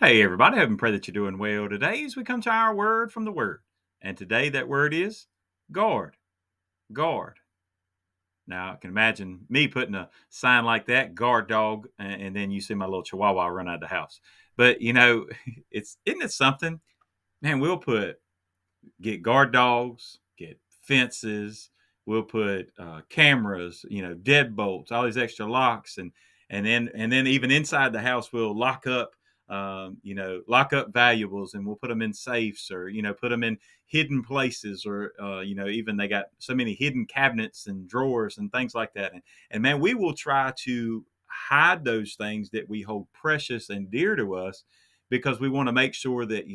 Hey, everybody. I hope and pray that you're doing well today as we come to our word from the Word. And today, that word is guard. Guard. Now, I can imagine me putting a sign like that, guard dog, and then you see my little chihuahua run out of the house. But, isn't it something? Man, we'll get guard dogs, get fences. We'll put cameras, deadbolts, all these extra locks, and then even inside the house, we'll lock up valuables, and we'll put them in safes, or put them in hidden places, or even they got so many hidden cabinets and drawers and things like that. And man, we will try to hide those things that we hold precious and dear to us because we want to make sure that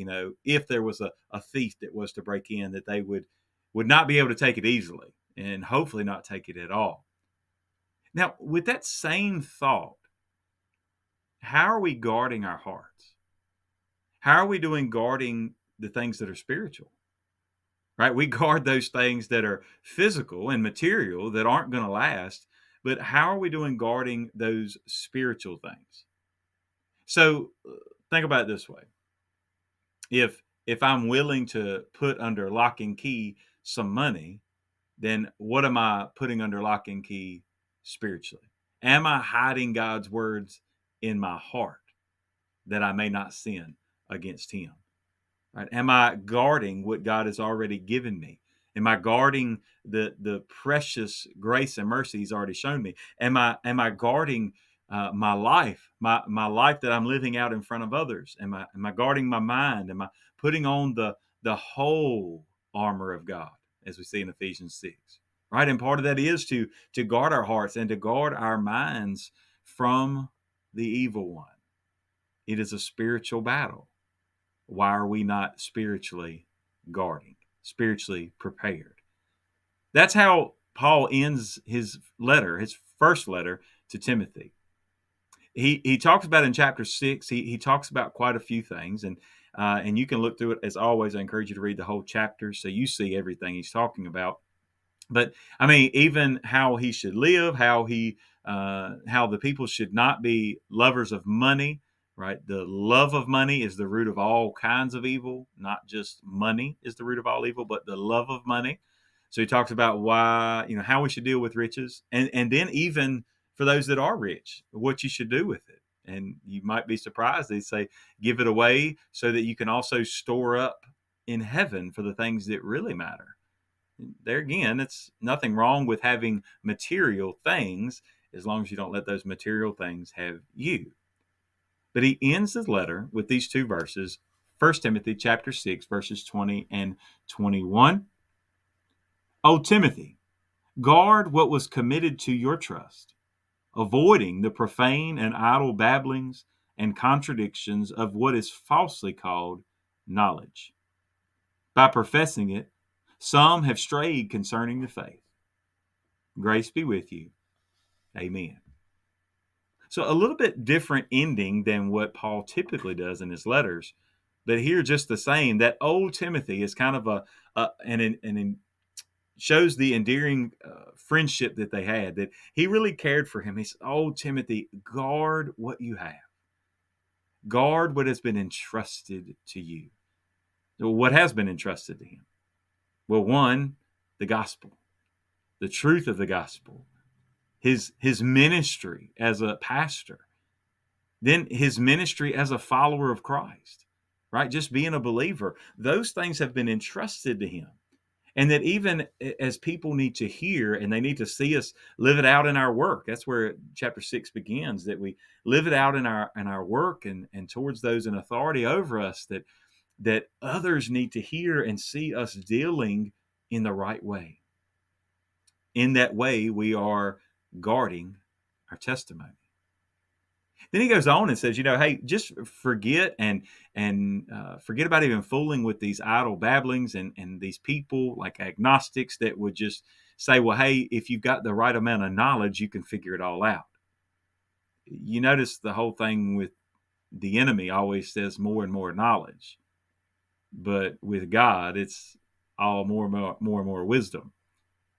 if there was a thief that was to break in, that they would not be able to take it easily, and hopefully not take it at all. Now, with that same thought, how are we guarding our hearts? How are we doing guarding the things that are spiritual? Right? We guard those things that are physical and material that aren't going to last, but how are we doing guarding those spiritual things? So think about it this way. If I'm willing to put under lock and key some money, then what am I putting under lock and key spiritually? Am I hiding God's words in my heart that I may not sin against him? Right? Am I guarding what God has already given me? Am I guarding the precious grace and mercy He's already shown me? Am I guarding my life, my life that I'm living out in front of others? Am I guarding my mind? Am I putting on the whole armor of God, as we see in Ephesians 6? Right, and part of that is to guard our hearts and to guard our minds from the evil one. It is a spiritual battle. Why are we not spiritually guarding, spiritually prepared? That's how Paul ends his letter, his first letter to Timothy. He talks about in chapter 6. He talks about quite a few things, and you can look through it. As always, I encourage you to read the whole chapter so you see everything he's talking about. But I mean, even how he should live, how the people should not be lovers of money. Right, the love of money is the root of all kinds of evil. Not just money is the root of all evil, but the love of money. So he talks about why, how we should deal with riches, and then even for those that are rich, what you should do with it. And you might be surprised. They say, give it away so that you can also store up in heaven for the things that really matter. There again, it's nothing wrong with having material things as long as you don't let those material things have you. But he ends his letter with these two verses, 1 Timothy chapter 6, verses 20 and 21. O Timothy, guard what was committed to your trust, avoiding the profane and idle babblings and contradictions of what is falsely called knowledge. By professing it, some have strayed concerning the faith. Grace be with you. Amen. So a little bit different ending than what Paul typically does in his letters, but here just the same. That old Timothy is kind of an shows the endearing friendship that they had. That he really cared for him. He said, "Oh Timothy, guard what you have. Guard what has been entrusted to you. What has been entrusted to him? Well, one, the gospel, the truth of the gospel, his ministry as a pastor, then his ministry as a follower of Christ, right? Just being a believer. Those things have been entrusted to him. And that even as people need to hear and they need to see us live it out in our work. That's where chapter 6 begins, that we live it out in our work and towards those in authority over us, that others need to hear and see us dealing in the right way. In that way, we are guarding our testimony. Then he goes on and says, hey, just forget and forget about even fooling with these idle babblings and these people like agnostics that would just say, well, hey, if you've got the right amount of knowledge, you can figure it all out. You notice the whole thing with the enemy always says more and more knowledge, but with God, it's all more and more wisdom.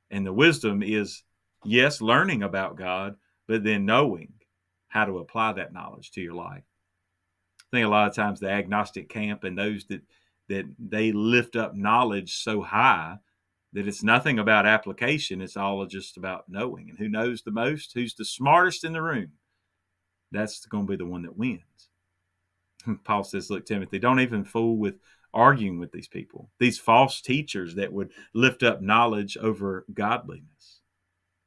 And the wisdom is, yes, learning about God, but then knowing how to apply that knowledge to your life. I think a lot of times the agnostic camp and those that they lift up knowledge so high that it's nothing about application. It's all just about knowing. And who knows the most, who's the smartest in the room, that's going to be the one that wins. Paul says, look, Timothy, don't even fool with arguing with these people, these false teachers that would lift up knowledge over godliness.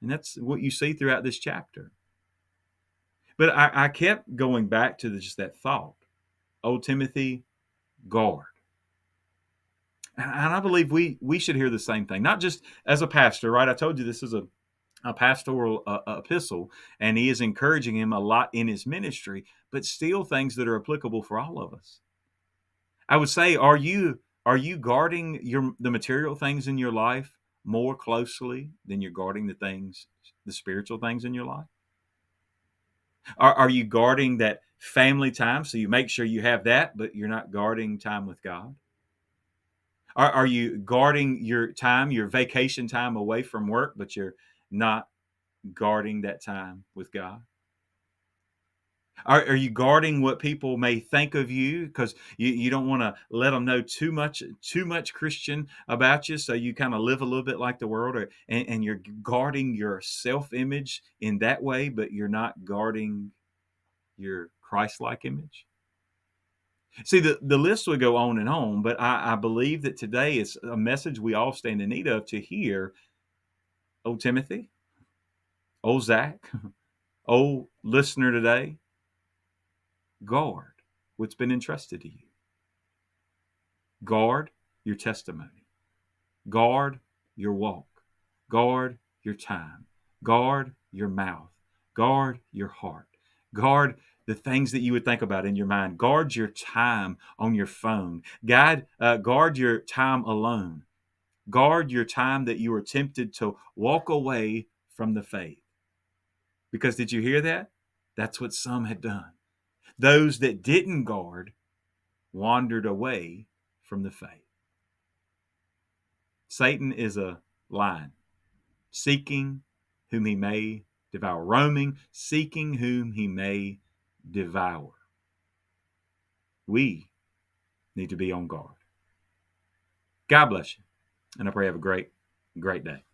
And that's what you see throughout this chapter. But I kept going back to just that thought. Oh, Timothy, guard. And I believe we should hear the same thing, not just as a pastor, right? I told you this is a pastoral epistle, and he is encouraging him a lot in his ministry, but still things that are applicable for all of us. I would say, are you guarding the material things in your life more closely than you're guarding the spiritual things in your life? Are you guarding that family time so you make sure you have that, but you're not guarding time with God? Are you guarding your time, your vacation time away from work, but you're not guarding that time with God? Are you guarding what people may think of you because you don't want to let them know too much Christian about you, so you kind of live a little bit like the world, and you're guarding your self image in that way, but you're not guarding your Christ like image? See, the list would go on and on, but I believe that today is a message we all stand in need of to hear. Oh, Timothy, oh, Zach, oh, listener today, guard what's been entrusted to you. Guard your testimony. Guard your walk. Guard your time. Guard your mouth. Guard your heart. Guard the things that you would think about in your mind. Guard your time on your phone. Guard your time alone. Guard your time that you are tempted to walk away from the faith. Because did you hear that? That's what some had done. Those that didn't guard wandered away from the faith. Satan is a lion, seeking whom he may devour, roaming, seeking whom he may devour. We need to be on guard. God bless you, and I pray you have a great, great day.